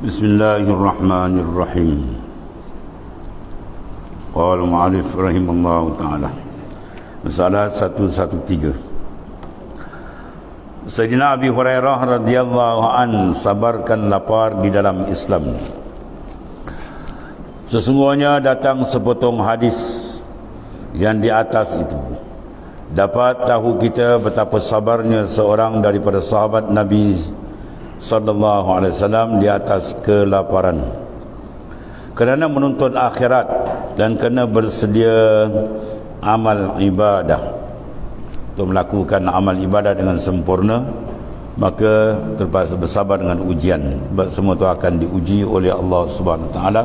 Bismillahirrahmanirrahim. Qala mu'allif rahimallahu ta'ala. Masalah 113. Sayyidina Abi Hurairah radhiyallahu an sabarkan lapar di dalam Islam. Sesungguhnya datang sepotong hadis yang di atas itu dapat tahu kita betapa sabarnya seorang daripada sahabat Nabi sallallahu alaihi wasallam di atas kelaparan kerana menuntut akhirat dan kerana bersedia amal ibadah untuk melakukan amal ibadah dengan sempurna, maka terpaksa bersabar dengan ujian. Sebab semua itu akan diuji oleh Allah Subhanahu Wa Taala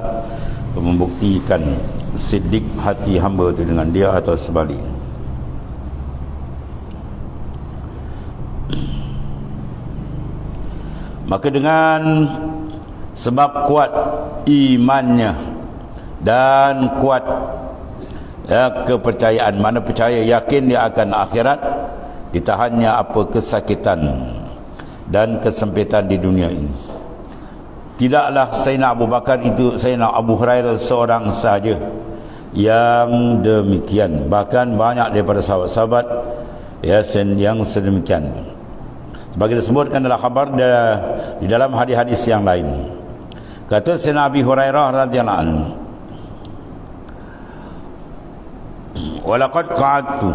untuk membuktikan siddiq hati hamba itu dengan dia atau sebaliknya. Maka dengan sebab kuat imannya dan kuat kepercayaan, mana percaya yakin dia akan akhirat, ditahannya apa kesakitan dan kesempitan di dunia ini. Tidaklah Sayyidina Abu Bakar itu, Sayyidina Abu Hurairah seorang sahaja yang demikian, bahkan banyak daripada sahabat-sahabat yang sedemikian. Sebagai disebutkan dalam khabar di dalam hadis-hadis yang lain. Kata Sayyidina Abi Hurairah radhiyallahu anhu, "Walaqad qa'adtu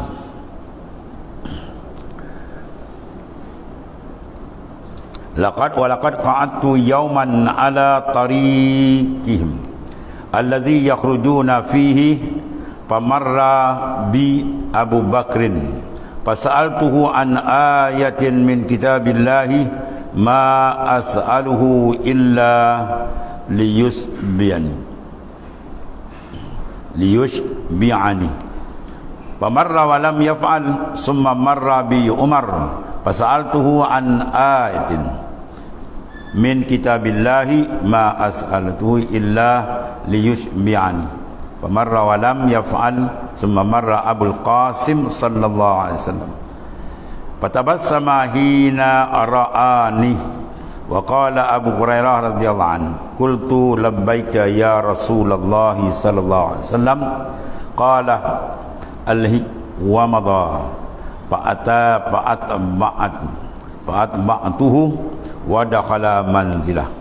walaqad qa'adtu yawman ala tariqihim alladhi yakhrujuna fihi famarra bi Abu Bakrin fasa'altuhu an ayatin min kitabillahi ma as'aluhu illa liyusbi'ani famarra wa lam yaf'al summa marra bi Umar fasa'altuhu an ayatin min kitabillahi ma as'aluhu illa liyusbi'ani famarra wa lam yaf'al summa marra Abul Qasim sallallahu alaihi wasallam fatabassama hina ra'ani wa qala Abu Hurairah radhiyallahu anhu qultu labbaika ya Rasulullah sallallahu alaihi wasallam qala alhi wa madha fa'atba'tuhu wa dakhala manzilah.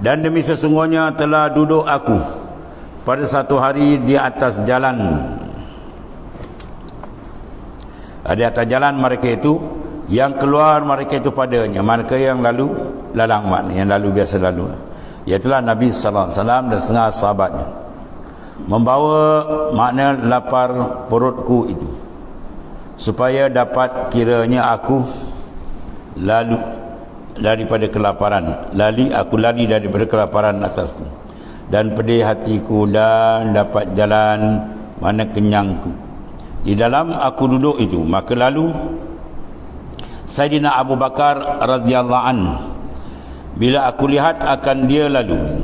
Dan demi sesungguhnya telah duduk aku pada satu hari di atas jalan. Di atas jalan mereka itu, yang keluar mereka itu padanya, mereka yang lalu lalang, makna yang lalu biasa lalu, iaitulah Nabi sallallahu alaihi wasallam dan setengah sahabatnya, membawa makna lapar perutku itu, supaya dapat kiranya aku lalu daripada kelaparan, aku lari daripada kelaparan atasku, dan pedih hatiku dan dapat jalan mana kenyangku. Di dalam aku duduk itu, maka lalu Sayyidina Abu Bakar radhiyallahu anhu, bila aku lihat akan dia lalu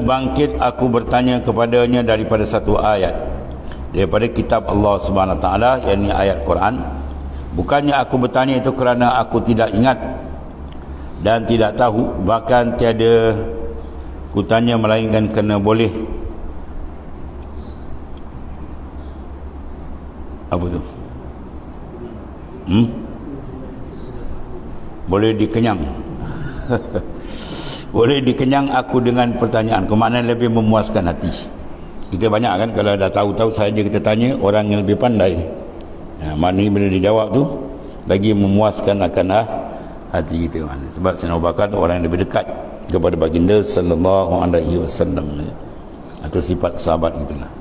bangkit aku bertanya kepadanya daripada satu ayat daripada kitab Allah Subhanahu Wa Taala, yakni ayat Quran. Bukannya aku bertanya itu kerana aku tidak ingat dan tidak tahu, bahkan tiada kutanya melainkan kerana boleh apa tu? Boleh dikenyang. Boleh dikenyang aku dengan pertanyaan, kemana lebih memuaskan hati. Kita banyak kan kalau dah tahu-tahu saja kita tanya orang yang lebih pandai. Maknanya bila dijawab tu lagi memuaskan akan hati kita. Sebab Sayyidina Abu Bakar orang yang lebih dekat kepada baginda sallallahu alaihi wasallam, atau sifat sahabat itulah.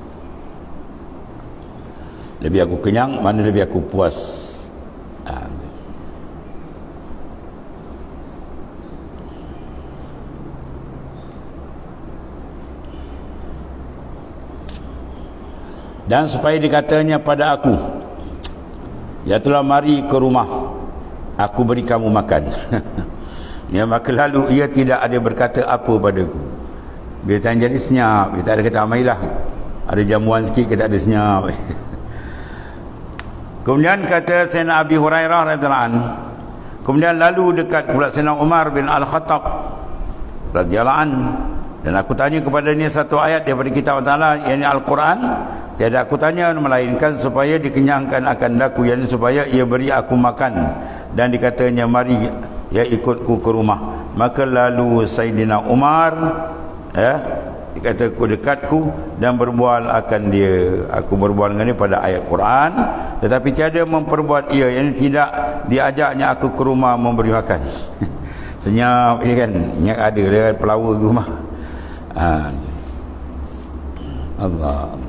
Lebih aku kenyang, mana lebih aku puas. Dan supaya dikatanya pada aku, Ya telah mari ke rumah, aku beri kamu makan. Ya, maka lalu ia tidak ada berkata apa padaku. Bila tanya jadi senyap, dia tak ada kata amailah. Ada jamuan sikit, kita ada senyap. Kemudian kata Sayyidina Abi Hurairah radhiyallahu anhu, kemudian lalu dekat pula Sayyidina Umar bin Al-Khattab radhiyallahu anhu, dan aku tanya kepada dia satu ayat daripada kitab Allah, yakni Al-Quran. Tiada aku tanya melainkan supaya dikenyangkan akan daku, yakni supaya ia beri aku makan. Dan dikatanya, mari ya ikutku ke rumah. Maka lalu Sayyidina Umar dikata ku dekatku dan berbual akan dia. Aku berbual dengan dia pada ayat Quran, tetapi tiada memperbuat ia, yang tidak diajaknya aku ke rumah memberi makan. Senyap ya kan, ingat ada dia pelawar ke rumah. Allah.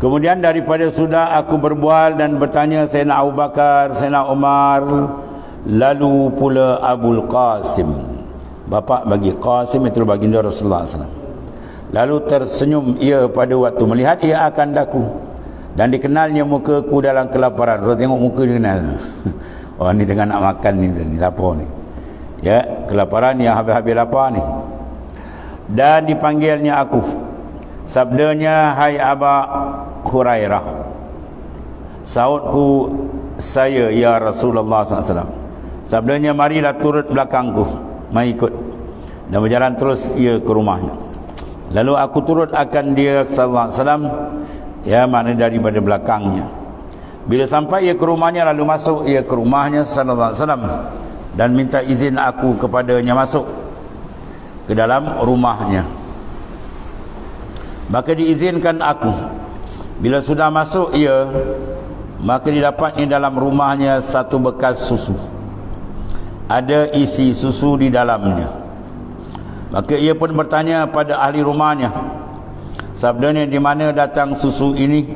Kemudian daripada sudah aku berbual dan bertanya Sayyidina Abu Bakar, Sayyidina Umar, lalu pula Abul Qasim, bapa bagi Qasim itu baginda Rasulullah SAW. Lalu tersenyum ia pada waktu melihat ia akan daku, dan dikenalnya mukaku dalam kelaparan. Kalau tengok muka dia kenal. Oh, ni tengah nak makan ni lapar ni. Ya, kelaparan yang habis-habis lapar ni. Dan dipanggilnya aku. Sabdanya, hai Aba Hurairah. Sautku, saya ya Rasulullah SAW. Sabdanya, marilah turut belakangku, mai ikut. Dan berjalan terus ia ke rumahnya. Lalu aku turut akan dia sallallahu alaihi wasallam, ya, makna daripada belakangnya. Bila sampai ia ke rumahnya, lalu masuk ia ke rumahnya sallallahu alaihi wasallam dan minta izin aku kepadanya masuk ke dalam rumahnya. Maka diizinkan aku. Bila sudah masuk ia, maka didapatnya dalam rumahnya satu bekas susu. Ada isi susu di dalamnya. Maka ia pun bertanya pada ahli rumahnya, sabdanya, di mana datang susu ini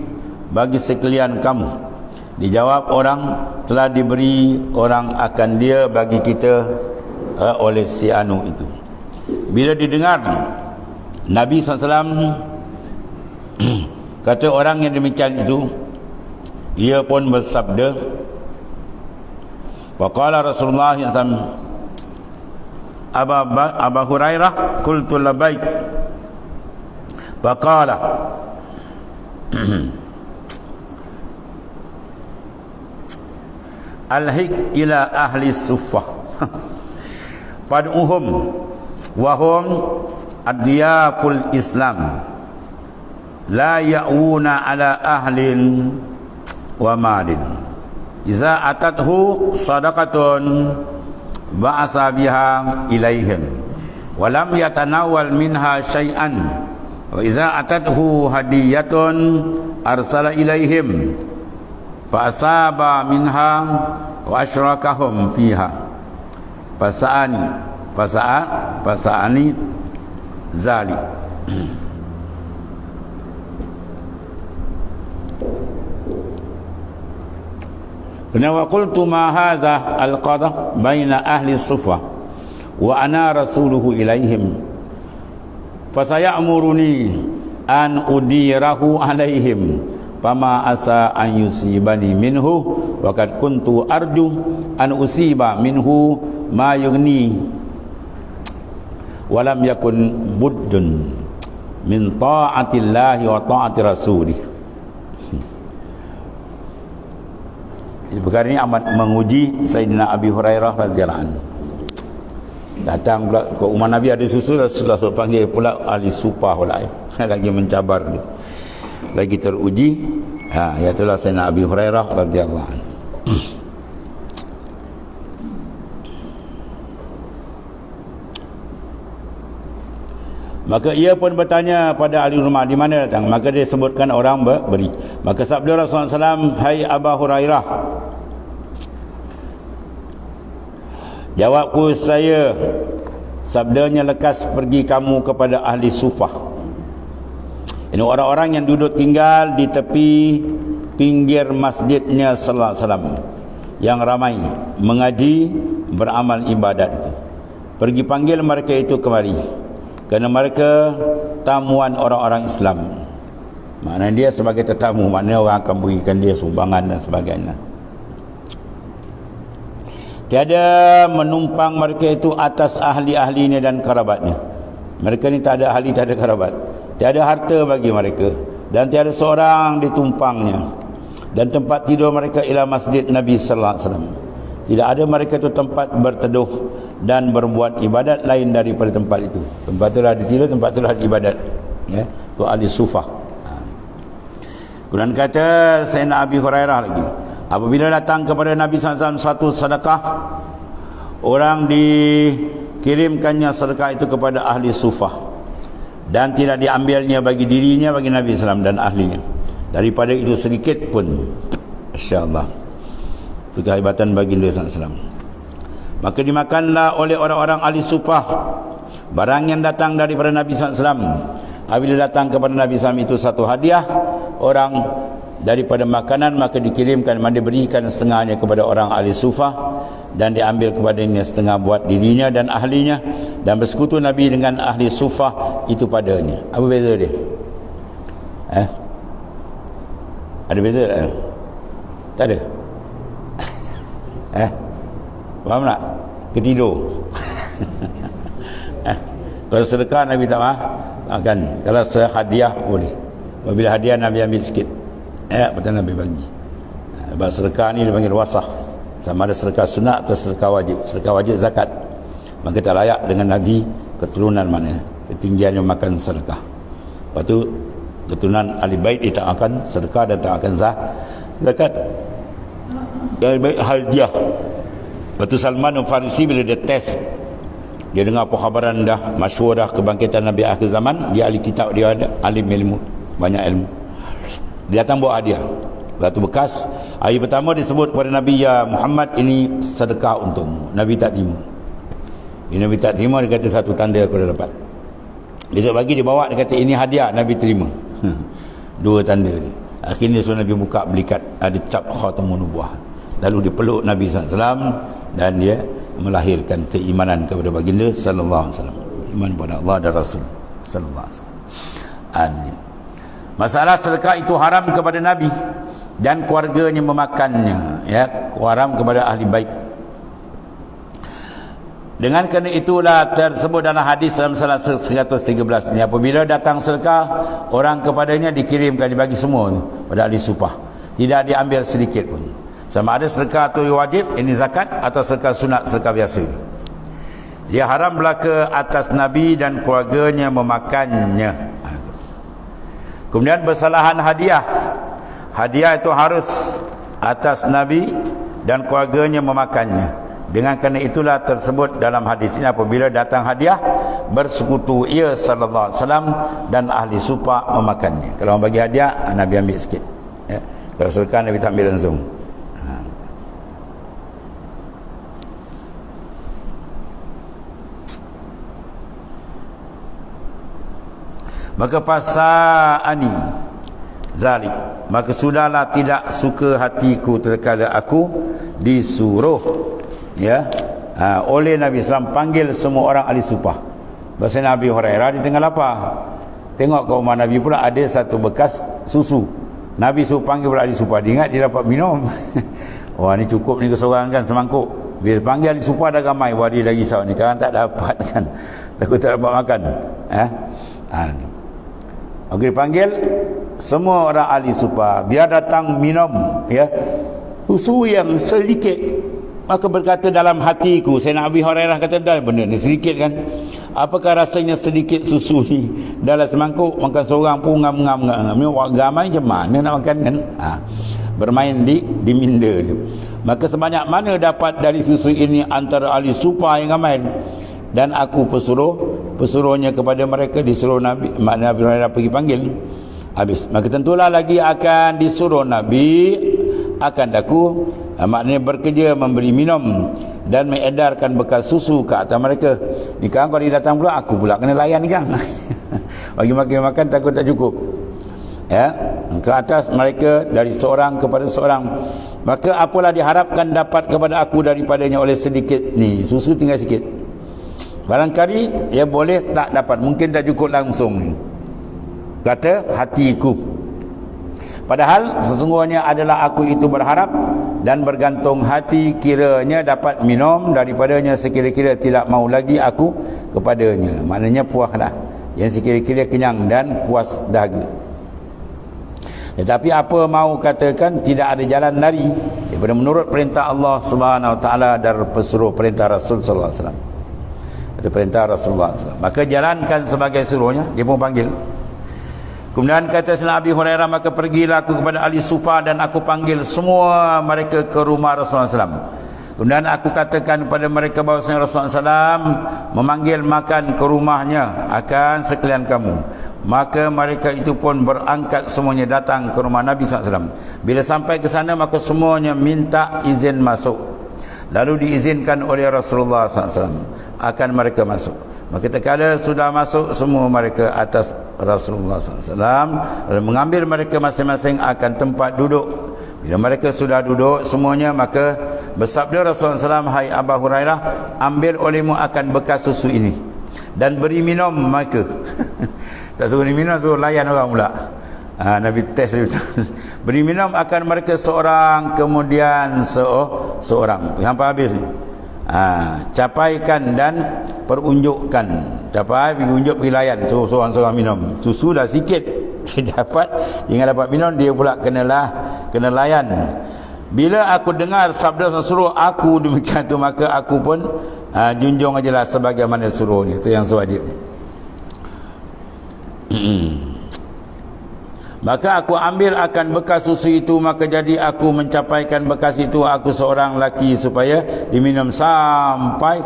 bagi sekalian kamu? Dijawab orang, telah diberi orang akan dia bagi kita oleh si anu itu. Bila didengar Nabi SAW, kata orang yang demikian itu, ia pun bersabda, waqala Rasulullah SAW, Aba Hurairah, qultu labaik. Waqala alhiq ila ahli suffah pad'uhum wahum adiyaful Islam la ya'una ala ahlin wa malin iza atathu sadaqatun ba'asa biha ilaihim wa lam yatanawal minha syai'an wa iza atathu hadiyatun arsala ilaihim fa asaba minha wa asyrakahum fiha fasa'ani zalik. Wa qultu ma hadha al-qada baina ahli suffah wa ana rasuluhu ilaihim fasayamuruni an udirahu alaihim fama asa an yusibani minhu wa qad kuntu arju an usiba minhu ma yughni wa lam yakun buddun min ta'atillahi wa ta'ati rasulih. Perkara ini amat menguji Sayyidina Abi Hurairah radhiyallahu anhu. Datang pula ke rumah Nabi ada susu, Rasulullah SAW panggil pula ahli supah pula. Lagi mencabar dia, lagi teruji. Itulah Sayyidina Abi Hurairah radhiyallahu anhu. Maka ia pun bertanya pada ahli rumah, di mana datang? Maka dia sebutkan orang beri. Maka sabda Rasulullah SAW, hai Aba Hurairah. Jawabku, saya. Sabdanya, lekas pergi kamu kepada ahli sufah. Ini orang-orang yang duduk tinggal di tepi pinggir masjidnya sallallahu alaihi wasallam, yang ramai mengaji, beramal ibadat itu. Pergi panggil mereka itu kemari. kerana mereka tamuan orang-orang Islam. Maknanya dia sebagai tetamu, maknanya orang akan berikan dia sumbangan dan sebagainya. Tiada menumpang mereka itu atas ahli-ahlinya dan kerabatnya. Mereka ni tak ada ahli, tak ada kerabat. Tiada harta bagi mereka dan tiada seorang ditumpangnya. Dan tempat tidur mereka ialah masjid Nabi sallallahu alaihi wasallam. Tidak ada mereka itu tempat berteduh dan berbuat ibadat lain daripada tempat itu. Tempat itulah ditidur, tempat itulah ibadat. Ya, tu ahli sufah. Kemudian kata Sayyidina Abi Hurairah lagi, apabila datang kepada Nabi SAW satu sedekah, orang dikirimkannya sedekah itu kepada ahli sufah dan tidak diambilnya bagi dirinya, bagi Nabi SAW dan ahlinya. Daripada itu sedikit pun, insya-Allah, itu kehebatan baginda SAW. Maka dimakanlah oleh orang-orang ahli sufah barang yang datang daripada Nabi SAW. Apabila datang kepada Nabi SAW itu satu hadiah orang daripada makanan, maka dikirimkan, maka diberikan setengahnya kepada orang ahli sufah dan diambil kepadanya setengah buat dirinya dan ahlinya, dan bersekutu Nabi dengan ahli sufah itu padanya. Apa beza dia? Ada beza tak? Tak ada. Faham tak? Ketidur. Kalau sedekah Nabi tak makan. Kalau hadiah boleh. Apabila hadiah Nabi ambil sikit, betul Nabi bagi. Sebab sedekah ni dipanggil wasah. Sama ada sedekah sunat atau sedekah wajib. Sedekah wajib zakat, maka tak layak dengan Nabi keturunan mana, ketinggiannya makan sedekah. Lepas tu keturunan ahli bait dia tak akan sedekah dan tak akan zakat. Dari baik hadiah. Lepas tu Salman Al-Farisi bila dia test, dia dengar perkhabaran dah masyhur dah kebangkitan Nabi akhir zaman, dia ahli kitab, dia ada alim ilmu, banyak ilmu. Dia datang bawa hadiah. Batu bekas. Hari pertama disebut kepada Nabi, ya Muhammad, ini sedekah untukmu. Nabi tak terima. Bila Nabi tak terima, dia kata satu tanda aku dah dapat. Besok pagi dia bawa, dia kata ini hadiah, Nabi terima. Dua tanda ni. Akhirnya suruh Nabi buka belikat, ada cap khatamun nubuwah. Lalu dia peluk Nabi SAW dan dia melahirkan keimanan kepada baginda sallallahu alaihi wasallam. Iman kepada Allah dan Rasul sallallahu alaihi wasallam. Masalah sedekah itu haram kepada Nabi dan keluarganya memakannya, ya, haram kepada ahli bait. Dengan kerana itulah tersebut dalam hadis dalam salah 113 ni, apabila datang sedekah, orang kepadanya dikirimkan, dibagi semua pada ahli sufah, tidak diambil sedikit pun. Sama ada sedekah itu wajib, ini zakat, atau sedekah sunat, sedekah biasa. Dia haram belaka atas Nabi dan keluarganya memakannya. Kemudian bersalahan hadiah. Hadiah itu harus atas Nabi dan keluarganya memakannya. Dengan kerana itulah tersebut dalam hadis ini, apabila datang hadiah, bersekutu ia sallallahu alaihi wasallam dan ahli sufah memakannya. Kalau orang bagi hadiah, Nabi ambil sikit, ya. Kalau sedekah, Nabi tak ambil langsung. Maka pasani zalik, maka sudahlah tidak suka hatiku terkala aku disuruh, ya, oleh Nabi SAW panggil semua orang ahli sufah. Bahasa Nabi Hurairah di tengah lapar, tengok ke rumah Nabi pula ada satu bekas susu. Nabi suruh panggil pula ahli sufah, dia ingat dia dapat minum. Wah, ni cukup ni keseorang kan, semangkuk. Bila panggil ahli sufah dah ramai, wah dia dah risau ni, kan tak dapat kan, takut tak dapat makan. Okey, panggil semua orang ahli sufah, biar datang minum, ya, susu yang sedikit. Maka berkata dalam hatiku, Sayyidina Abi Hurairah kata, dah benda ni sedikit kan, apakah rasanya sedikit susu ni dalam semangkuk, makan seorang pun ngam-ngam, ramai macam mana nak makan kan. Bermain di minda dia. Maka sebanyak mana dapat dari susu ini antara ahli sufah yang ramai, dan aku pesuruhnya kepada mereka, disuruh Nabi, makna Nabi Hurairah pergi panggil habis. Maka tentulah lagi akan disuruh Nabi akan daku, maknanya bekerja memberi minum dan mengedarkan bekas susu ke atas mereka. Ni kan kalau dia datang pula, aku pula kena layan ni kan. Bagi makan takut tak cukup, ya, ke atas mereka dari seorang kepada seorang. Maka apalah diharapkan dapat kepada aku daripadanya oleh sedikit ni susu, tinggal sikit. Barangkali ya boleh tak dapat, mungkin tak cukup langsung. Kata hatiku, padahal sesungguhnya adalah aku itu berharap dan bergantung hati kiranya dapat minum daripadanya sekira-kira tidak mau lagi aku kepadanya. Maknanya puas dah, yang sekira-kira kenyang dan puas dahaga. Tetapi apa mau katakan, tidak ada jalan lari daripada menurut perintah Allah Subhanahu Wa Taala dan pesuruh perintah Rasul Sallallahu Alaihi Wasallam. Itu perintah Rasulullah SAW. Maka jalankan sebagai suruhnya, dia pun panggil. Kemudian kata Sayyidina Abi Hurairah, maka pergilah aku kepada ahli Sufa dan aku panggil semua mereka ke rumah Rasulullah SAW. Kemudian aku katakan kepada mereka bahawasanya Rasulullah SAW memanggil makan ke rumahnya akan sekalian kamu. Maka mereka itu pun berangkat semuanya datang ke rumah Nabi SAW. Bila sampai ke sana, maka semuanya minta izin masuk. Lalu diizinkan oleh Rasulullah SAW akan mereka masuk. Maka tatkala sudah masuk semua mereka atas Rasulullah SAW, lalu mengambil mereka masing-masing akan tempat duduk. Bila mereka sudah duduk semuanya, maka bersabda Rasulullah SAW, hai Abu Hurairah, ambil olehmu akan bekas susu ini dan beri minum mereka. Tak suruh minum, suruh layan orang pula. Nabi test dia. Beri minum akan mereka seorang, kemudian seorang sampai habis ni. Capaikan dan perunjukkan. Capai pergi unjuk, pergi layan, suruh seorang-seorang minum. Susu dah sikit dia dapat, jangan dapat minum, dia pula kena layan. Bila aku dengar sabda suruh aku demikian tu, maka aku pun junjung ajalah sebagaimana suruh ni. Itu yang sewajib. Maka aku ambil akan bekas susu itu, maka jadi aku mencapaikan bekas itu aku seorang lelaki supaya diminum sampai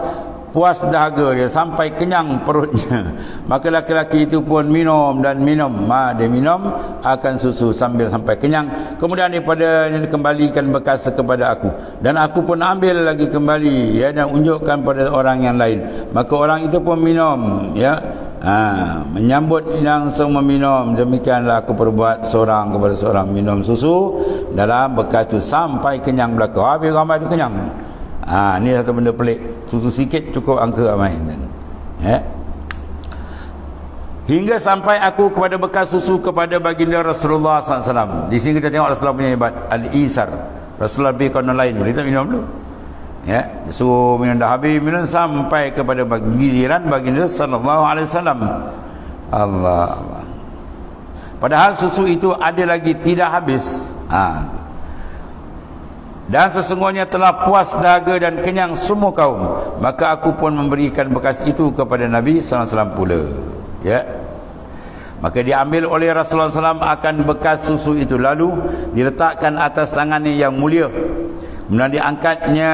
puas dahaga dia, sampai kenyang perutnya. Maka laki-laki itu pun minum dan minum. Dia minum akan susu sambil sampai kenyang. Kemudian daripada dikembalikan bekas kepada aku, dan aku pun ambil lagi kembali, ya, dan unjukkan pada orang yang lain. Maka orang itu pun minum, ya. Menyambut yang semua minum. Demikianlah aku perbuat seorang kepada seorang minum susu dalam bekas itu sampai kenyang belaka. Habis ramai itu kenyang. Ni satu benda pelik. Susu sikit cukup angka ramai. Hingga sampai aku kepada bekas susu kepada baginda Rasulullah SAW. Di sini kita tengok Rasulullah punya hebat. Al-Isar. Rasulullah lebih kawan lain. Boleh tak minum dulu? Ya, suruh minum dah habis, minum sampai kepada giliran baginda sallallahu alaihi wasallam. Allah. Padahal susu itu ada lagi tidak habis. Dan sesungguhnya telah puas dahaga dan kenyang semua kaum. Maka aku pun memberikan bekas itu kepada Nabi sallallahu alaihi wasallam pula. Ya. Maka diambil oleh Rasulullah SAW akan bekas susu itu, lalu diletakkan atas tangannya yang mulia. Kemudian diangkatnya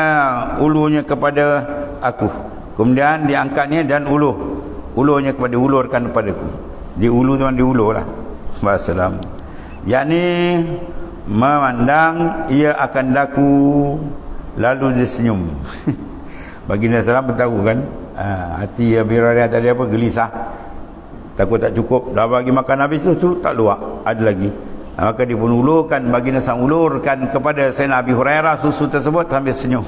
ulunya kepada aku. Kemudian diangkatnya dan ulunya kepada, ulurkan kepadaku. Di ulu tuan, di ulu lah. Wassalam. Yakni memandang ia akan laku, lalu dia senyum. Baginda SAW beritahu kan, hati Abi Hurairah tadi apa, gelisah, takut tak cukup, dah bagi makan habis tu tak luak, ada lagi. Maka dia pun ulurkan, baginda SAW ulurkan kepada Sayyidina Abi Hurairah susu tersebut sambil senyum.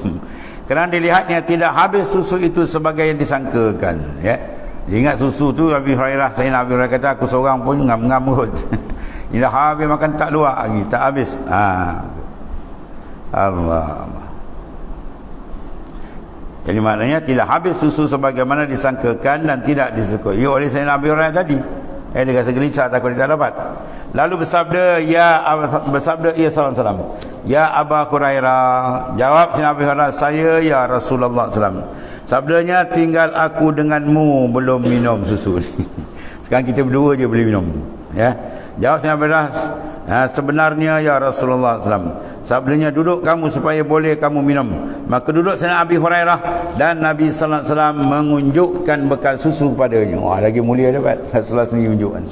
Kerana dilihatnya tidak habis susu itu sebagai yang disangkakan. Ya, dia ingat susu tu Abi Hurairah, Sayyidina Abi Hurairah kata, aku seorang pun ngam-ngam kot. Ini dah habis makan tak luak lagi, tak habis. Allah. Jadi maknanya tidak habis susu sebagaimana disangkakan dan tidak disukui oleh Sayyidina Abi Hurairah tadi. Dia rasa gelisah, takut dia tak dapat. Lalu bersabda ia SAW, ya Abu Hurairah. Jawab Sayyidina Abi Hurairah, saya ya Rasulullah SAW. Sabdanya, tinggal aku denganmu belum minum susu ni. Sekarang kita berdua je boleh minum. Ya. Jawab Sayyidina Abi Hurairah, sebenarnya ya Rasulullah SAW. Sabdanya, duduk kamu supaya boleh kamu minum. Maka duduk Sayyidina Abi Hurairah dan Nabi sallallahu alaihi wasallam mengunjukkan bekas susu kepadanya. Wah, lagi mulia dapat. Rasulullah sendiri unjukkan.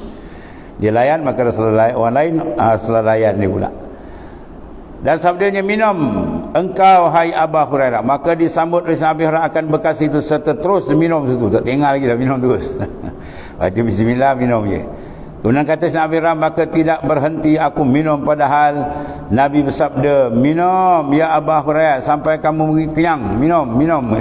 Dia layan, maka Rasulullah orang lain Rasulullah layan dia pula. Dan sabdanya, minum engkau hai Abu Hurairah. Maka disambut oleh Sayyidina Abi Hurairah akan bekas itu serta terus minum susu. Tak tinggal lagi dah, minum terus. Baca bismillah, minum je. Kemudian kata Sayyidina Abi Hurairah, maka tidak berhenti aku minum, padahal Nabi bersabda, minum ya Abu Hurairah sampai kamu kenyang, minum.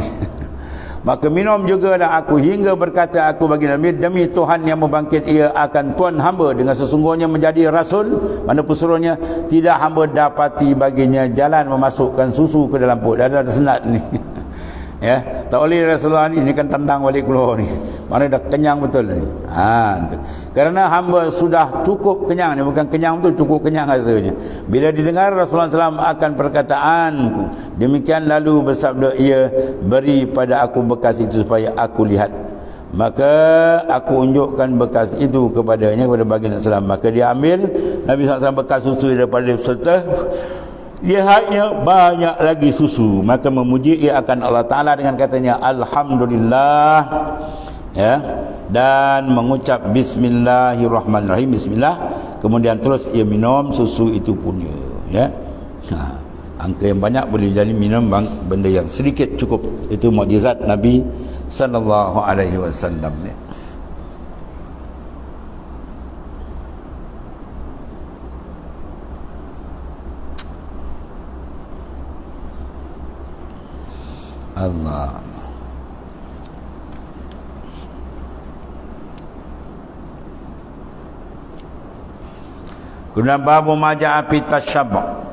Maka minum jugalah aku hingga berkata aku bagi Nabi, demi Tuhan yang membangkit ia akan tuan hamba dengan sesungguhnya menjadi rasul, mana pesuruhnya tidak hamba dapati baginya jalan memasukkan susu ke dalam perut. Dah senat ni. Ya, tak boleh Rasulullah ni kan tendang balik keluar ni. Mana dah kenyang betul ni. Kerana hamba sudah cukup kenyang ni, bukan kenyang betul, cukup kenyang rasanya. Bila didengar Rasulullah SAW akan perkataan demikian, lalu bersabda ia, beri pada aku bekas itu supaya aku lihat. Maka aku unjukkan bekas itu kepadanya, kepada baginda SAW. Maka dia ambil Nabi SAW bekas susu daripada dia, serta lihatnya banyak lagi susu. Maka memuji ia akan Allah Ta'ala dengan katanya Alhamdulillah, ya, dan mengucap Bismillahirrahmanirrahim, Bismillah. Kemudian terus ia minum susu itu punya, ya. Angka yang banyak boleh jadi minum benda yang sedikit cukup. Itu mukjizat Nabi sallallahu alaihi wasallam ni. Allah. Kemudian babu maja'a fi tasyabbu'.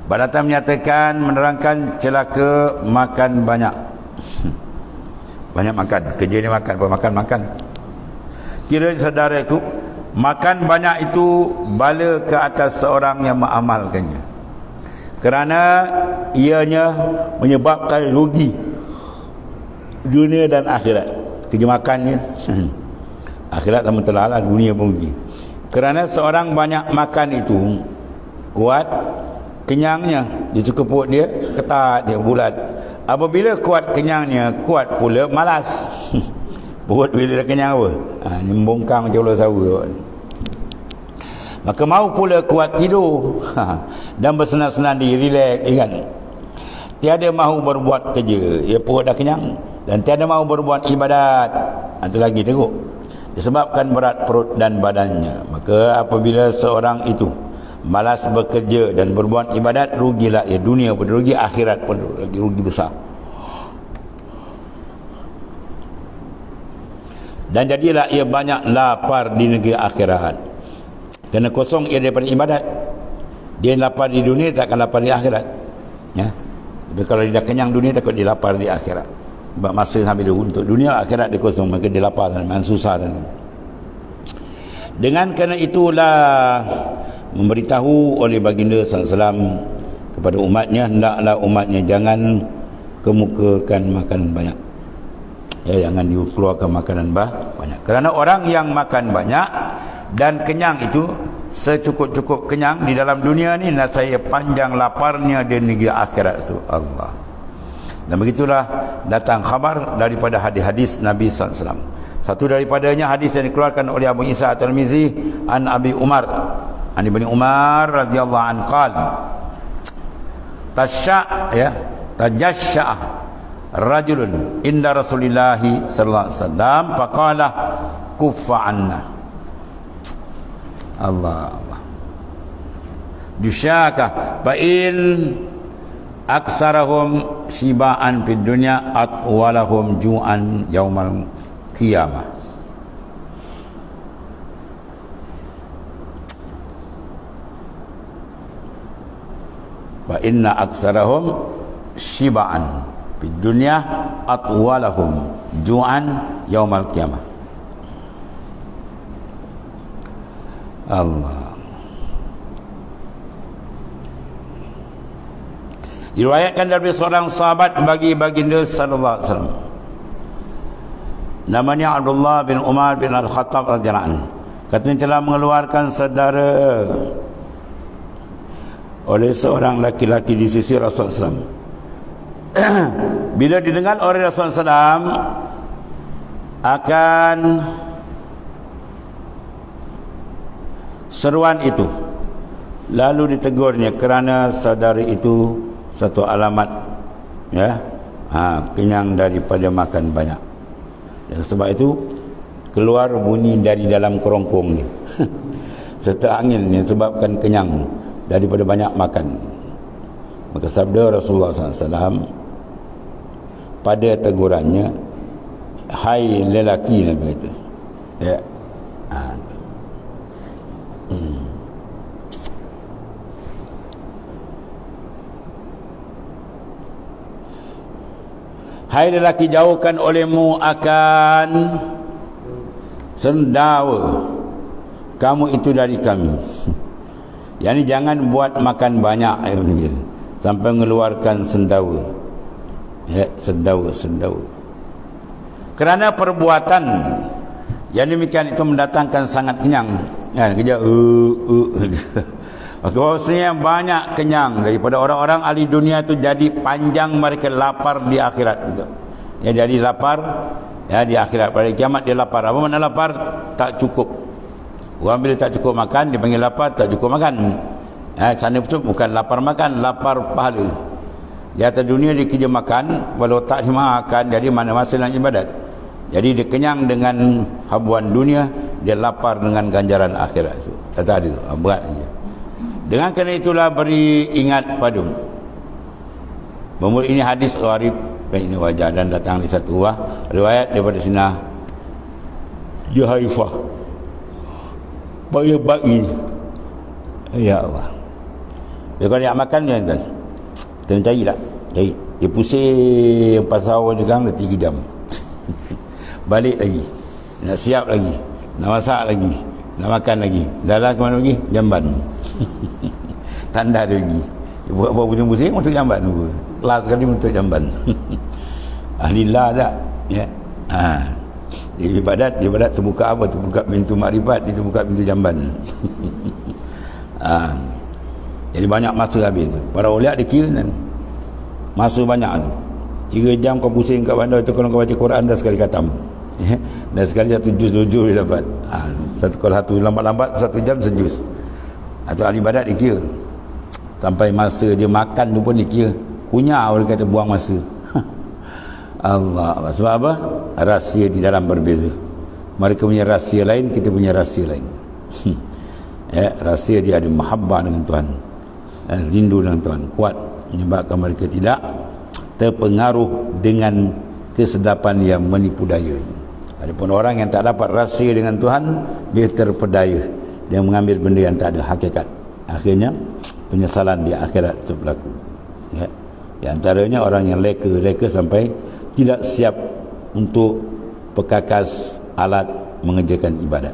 Badatan menyatakan, menerangkan celaka makan banyak. Banyak makan. Kerja ni makan, makan. Kira saudaraku, makan banyak itu bala ke atas seorang yang mengamalkannya. Kerana ianya menyebabkan rugi dunia dan akhirat. Kerja makannya akhirat tak mentelalah, dunia pun rugi. Kerana seorang banyak makan itu kuat kenyangnya, dia suka perut dia ketat, dia bulat. Apabila kuat kenyangnya, kuat pula malas. Perut bila dah kenyang apa? Ni membongkang macam ular sawa. Maka mau pula kuat tidur dan bersenang-senang diri, relax, kan? Tiada mahu berbuat kerja, ya perut dah kenyang, dan tiada mahu berbuat ibadat. Itu lagi teruk, disebabkan berat perut dan badannya. Maka apabila seorang itu malas bekerja dan berbuat ibadat, rugilah ya, dunia pun rugi, akhirat pun rugi besar. Dan jadilah ia banyak lapar di negeri akhirat. Kerana kosong ia daripada ibadat. Dia lapar di dunia, tak akan lapar di akhirat, ya. Tapi kalau dia dah kenyang dunia, takut dia lapar di akhirat. Sebab masa sampai dia untuk dunia, akhirat dia kosong, maka dia lapar dan susah. Dengan kerana itulah memberitahu oleh baginda SAW kepada umatnya, hendaklah umatnya jangan kemukakan makanan banyak, ya, jangan dikeluarkan makanan banyak. Kerana orang yang makan banyak dan kenyang itu, secukup-cukup kenyang di dalam dunia ni, saya panjang laparnya di negeri akhirat itu. Allah. Dan begitulah datang khabar daripada hadis-hadis Nabi SAW. Satu daripadanya hadis yang dikeluarkan oleh Abu Isa At-Tirmizi an Abi Umar, an Ibni Umar radhiyallahu anhu qala, tajashsha rajulun inda Rasulillahi sallallahu alaihi wasallam faqala kuffa anna. Allah dusyaka fa in aksarahum shiba'an fid dunya atwalahum ju'an yaumal qiyamah. Wa inna aksarahum shiba'an fid dunya atwalahum ju'an yaumal qiyamah. Allah. Diriwayatkan dari seorang sahabat bagi baginda sallallahu alaihi wasallam, namanya Abdullah bin Umar bin Al-Khattab radhiyallahu anhu, katanya telah mengeluarkan saudara oleh seorang laki-laki di sisi Rasulullah SAW. Bila didengar oleh Rasulullah SAW akan seruan itu, lalu ditegurnya kerana saudara itu satu alamat, ya, kenyang daripada makan banyak. Dan sebab itu keluar bunyi dari dalam kerongkong ni serta angin yang sebabkan kenyang daripada banyak makan. Maka sabda Rasulullah SAW, pada tegurannya, hai lelaki, Nabi kata, ya. Hai lelaki, jauhkan olehmu akan sendawa kamu itu dari kami. Yang ni jangan buat makan banyak sampai mengeluarkan sendawa. Ya, sendawa. Kerana perbuatan yang demikian itu mendatangkan sangat kenyang. Ya, kerja maka bahawasanya banyak kenyang daripada orang-orang ahli dunia itu, jadi panjang mereka lapar di akhirat itu. Ya, jadi lapar ya di akhirat, pada kiamat dia lapar. Apa makna lapar? Tak cukup. Orang bila tak cukup makan, dia panggil lapar, tak cukup makan. Ya, sana betul bukan lapar makan, lapar pahala. Di atas dunia dia kerja makan, walau tak dimakan, jadi mana masa nak ibadat. Jadi dia kenyang dengan habuan dunia, dia lapar dengan ganjaran akhirat itu. Tak ada, berat saja. Dengan kerana itulah beri ingat padu. Bermula ini hadis gharib, ini wajah dan datang di satu riwayat daripada sina Juhaifah. Bagi ya Allah. Dia kalau nak makan dia tuan, kena cari tak? Cari. Dia pusing pasal awal juga 3 jam. Balik lagi, nak siap lagi, nak masak lagi, nak makan lagi. Dah ke mana lagi? Jamban. Tanda dia lagi. Dia buat pusing-pusing untuk jamban tu. Last kali untuk jamban. Alhamdulillah tak? Ya. Dia ibadat terbuka apa? Terbuka pintu makrifat, dia terbuka pintu jamban. Jadi banyak masa habis tu. Para ulama dia kira kan. Masa banyak tu. 3 jam kau pusing kat bandar tu, kalau kau baca Quran dah sekali khatam. Dan sekali 1 juz 2 juz dia dapat. Kalau satu lambat-lambat 1 jam sejuz. Atau ahli ibadat dia kira. Sampai masa dia makan tu pun dia kira. Kunyah orang kata buang masa. Allah. Sebab apa? Rahsia di dalam berbeza. Mereka punya rahsia lain, kita punya rahsia lain. Ya, rahsia dia ada mahabbah dengan Tuhan, rindu dengan Tuhan kuat, menyebabkan mereka tidak terpengaruh dengan kesedapan yang menipu daya. Adapun orang yang tak dapat rahsia dengan Tuhan, dia terpedaya, dia mengambil benda yang tak ada hakikat. Akhirnya penyesalan di akhirat itu berlaku. Ya. Di antaranya orang yang leka sampai tidak siap untuk perkakas alat mengerjakan ibadat.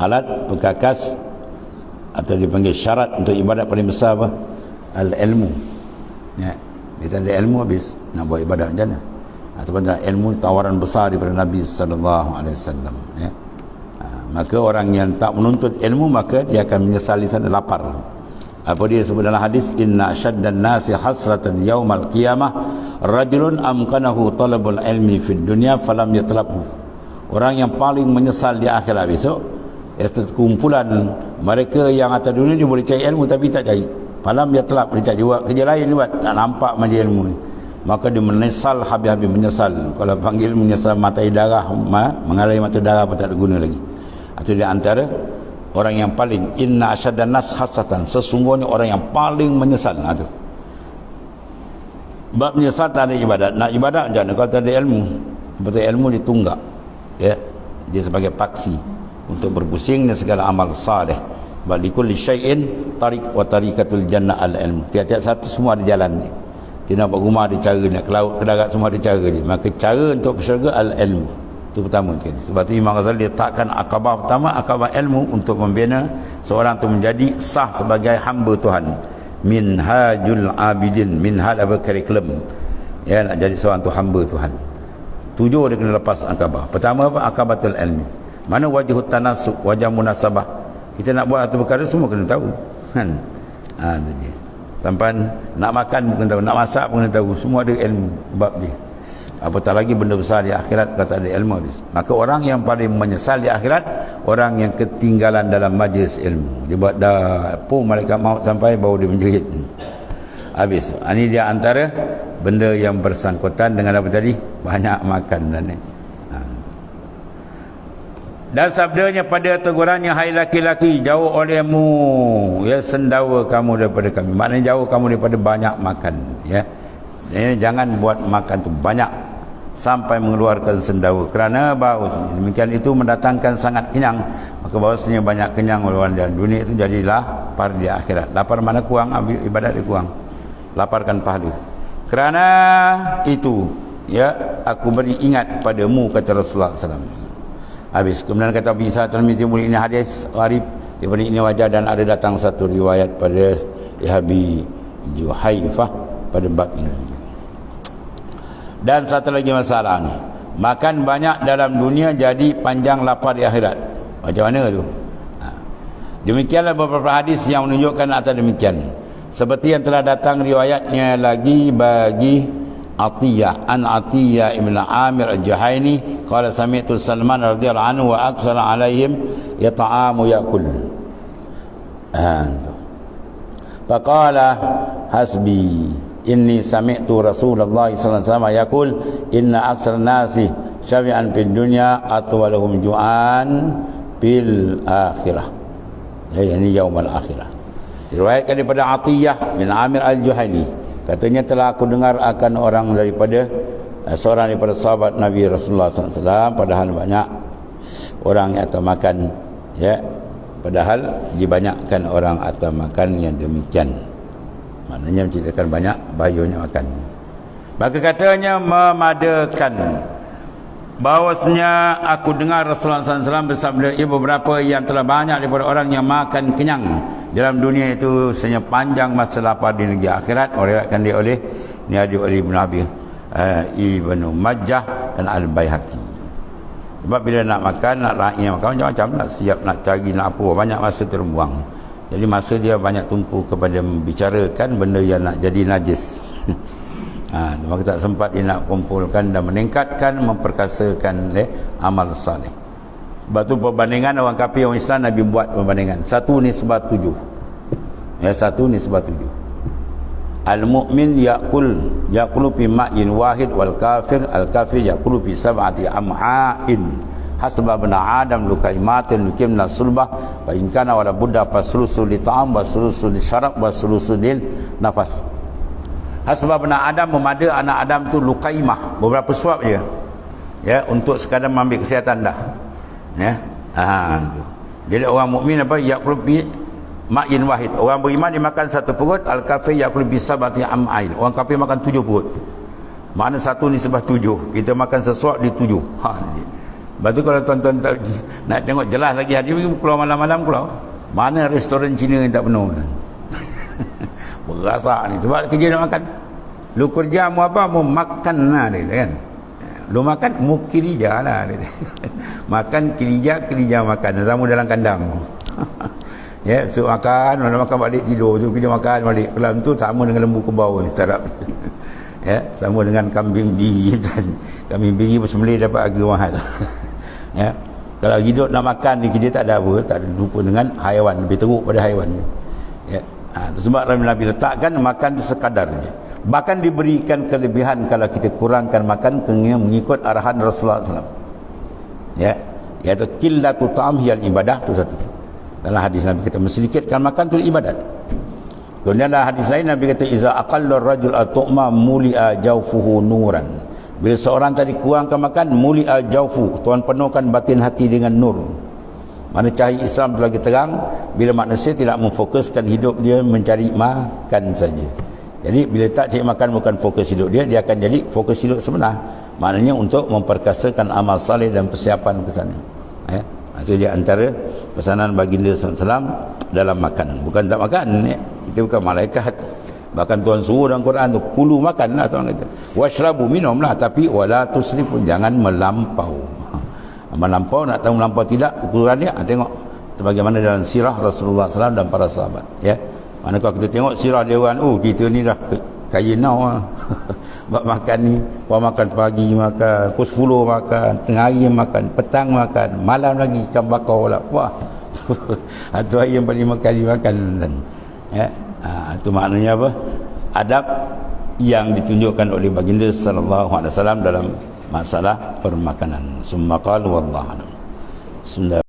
Alat perkakas atau dipanggil syarat untuk ibadat paling besar apa? Al-ilmu. Ya. Kita ada ilmu habis nak buat ibadat macam mana? Sebenarnya ilmu tawaran besar daripada Nabi sallallahu alaihi wasallam, ya. Maka orang yang tak menuntut ilmu, maka dia akan menyesal di sana, lapar. Apa dia sebut dalam hadis, inna asyaddan nasi hasratan yaumal qiyamah rajulun amkanahu talabul ilmi fid dunya falam yatlabhu. Orang yang paling menyesal di akhirat besok, iaitu kumpulan mereka yang atas dunia dia boleh cari ilmu tapi tak cari. Falam yatlab, dia cari buat kerja lain, dia buat tak nampak macam ilmu ni. Maka dia menyesal habis-habis menyesal. Kalau panggil menyesal mata darah, mengalami mata darah pun tak ada guna lagi. Itu di antara orang yang paling inna asyaddan nas hasatan, sesungguhnya orang yang paling menyesal. Itu bab menyesal tak ada ibadat. Nak ibadat macam mana kalau tak ada ilmu? Betul, ilmu ditunggak, ya, dia sebagai paksi untuk berpusing dan segala amal saleh. Sebab likulli syai'in tariq wa tariqatul jannah al-ilmu. Tiap-tiap satu semua ada jalan dia. Dia nak buat rumah ada cara, nak ke laut, ke darat semua ada cara dia. Maka cara untuk ke syurga al-ilmu. Itu pertama sekali. Sebab tu Imam Ghazali letakkan akabah pertama, akabah ilmu, untuk membina seorang tu menjadi sah sebagai hamba Tuhan. Minhajul abidin, minhaj apa kurikulum. Ya, nak jadi seorang tu hamba Tuhan. 7 dia kena lepas akabah. Pertama apa? Akabatul ilmi. Mana wajah tanasub, wajah munasabah. Kita nak buat satu perkara semua kena tahu. Kan? Itu dia. Sampai nak makan pun kena tahu, nak masak pun kena tahu, semua ada ilmu bab dia. Apatah lagi benda besar di akhirat kata ada ilmu habis. Maka orang yang paling menyesal di akhirat, orang yang ketinggalan dalam majlis ilmu. Dia buat dah pun malaikat maut sampai baru dia menjerit habis. Ini dia antara benda yang bersangkutan dengan apa tadi? Banyak makan dan ni. Dan sabdanya pada tegurannya, hai laki-laki, jauh olehmu, ya, sendawa kamu daripada kami. Maknanya jauh kamu daripada banyak makan, ya. Jangan buat makan tu banyak sampai mengeluarkan sendawa kerana bau. Demikian itu mendatangkan sangat kenyang. Maka bahawasanya banyak kenyang orang dalam dunia itu jadilah lapar di akhirat. Lapar mana kurang, ibadat dia kurang. Laparkan pahala. Kerana itu, ya, aku beri ingat padamu, kata Rasulullah SAW. Habis. Kemudian kata Bisa Tirmizi, ini hadis gharib daripada ini wajah, dan ada datang satu riwayat pada Abi Juhaifah pada bab ini. Dan satu lagi masalah ni, makan banyak dalam dunia jadi panjang lapar di akhirat. Macam mana tu? Demikianlah beberapa hadis yang menunjukkan atas demikian. Seperti yang telah datang riwayatnya lagi bagi Atiyah, an Atiyah ibn Amir al-Juhaini qala sami'tu Salman radhiyallahu anhu wa aksara alaihim yata'amu yakul. Faqala hasbi inni sami'tu Rasulullah sallallahu alaihi wasallam yaqul inna aksara nasi syafi'an fid dunya atwalahum ju'an bil akhirah. Yani yaumul akhirah. Diriwayatkan daripada Atiyah bin Amir al-Juhaini, katanya telah aku dengar akan orang daripada seorang daripada sahabat Nabi Rasulullah SAW, padahal banyak orang yang akan makan, ya, padahal dibanyakkan orang akan makan yang demikian. Maknanya menceritakan banyak bahayanya makan. Maka katanya memadakan bahawasanya aku dengar Rasulullah SAW bersabda, beberapa yang telah banyak daripada orang yang makan kenyang dalam dunia itu sehingga panjang masa lapar di negeri akhirat. Oriwayatkan dia oleh Ibn Abi Ibnu Majah dan Al-Baihaqi. Sebab bila nak makan, nak rakyat makan macam-macam, nak siap, nak cari, nak apa, banyak masa terbuang. Jadi masa dia banyak tumpu kepada membicarakan benda yang nak jadi najis. Maka tak sempat dia nak kumpulkan dan meningkatkan, memperkasakan amal salih. Sebab tu perbandingan orang kafir orang Islam, Nabi buat perbandingan 1:7. Ya, 1:7. Al-mu'min yaqulu fi ma'in wahid wal kafir yaqulu fi sab'ati am'ain hasba ibn adam lukaimatin lukimna sulbah wa in kana wala budda faslusul li ta'am wa sulusul li syarab wa sulusul lil nafas. Hasba ibn adam, memada anak Adam tu lukaimah, beberapa suap je, ya, untuk sekadar mengambil kesihatan dah, ya. Tu. Jadi orang mukmin apa, yaqulu fi ma'in wahid, orang beriman dia makan satu perut. Al-kafir yaqulu bi sab'ati am'ain, orang kafir makan 7 perut. Makna 1:7, kita makan sesuap di 7. Lepas tu kalau tuan-tuan tak nak tengok jelas lagi, hadis keluar malam-malam keluar, mana restoran Cina yang tak penuh. Berasa ni sebab kerja nak makan. Lu kerja mu apa, mu makan lah dia kan. Lu makan mu kirija lah dia. Makan kirija makan sama dalam kandang. Ya, so makan, mana makan balik tidur, tu kerja makan balik. Kelam tu sama dengan lembu kebau ni, tarap. Ya, sama dengan kambing biri dan kambing biri bersembelih dapat harga mahal. Ya. Kalau hidup nak makan ni kita tak ada apa, tak ada lupa dengan haiwan, lebih teruk pada haiwan. Ya. Sebab Nabi letakkan makan sekadar je. Bahkan diberikan kelebihan kalau kita kurangkan makan kena mengikut arahan Rasulullah SAW. Ya, iaitu qillatu ta'am hiyal ibadah, tu satu. Dalam hadis Nabi kata sedikitkan makan tu ibadat. Kemudian dalam hadis lain Nabi kata iza aqalla ar-rajul at-tu'ma muli'a jawfuhu nuran. Bila seorang tadi kurangkan makan, muli'a jawfu, Tuhan penuhkan batin hati dengan nur. Mana cahaya Islam lagi terang bila manusia tidak memfokuskan hidup dia mencari makan saja. Jadi bila tak cari makan bukan fokus hidup dia, dia akan jadi fokus hidup sebenar. Maknanya untuk memperkasakan amal saleh dan persiapan ke sana. Ya. Itu dia antara pesanan baginda SAW dalam makan. Bukan tak makan, ya. Itu bukan malaikat. Bahkan Tuhan suruh dalam Quran tu, kulu makanlah, Tuhan kata. Washrabu, minumlah, tapi wala tusrifu, jangan melampau. Melampau, nak tahu melampau tidak ukurannya, tengok bagaimana dalam sirah Rasulullah SAW dan para sahabat, ya. Mana kalau kita tengok sirah dia orang, kita ni dah kaya now lah. Buat makan ni, buat makan pagi makan, pukul 10 makan, tengah hari makan, petang makan, malam lagi ikan bakar lah. Wah. Itu hari yang paling kali makan. Ya. Itu maknanya apa? Adab yang ditunjukkan oleh baginda sallallahu alaihi wasallam dalam masalah permakanan. Summa qala wallahu a'lam. Bismillah.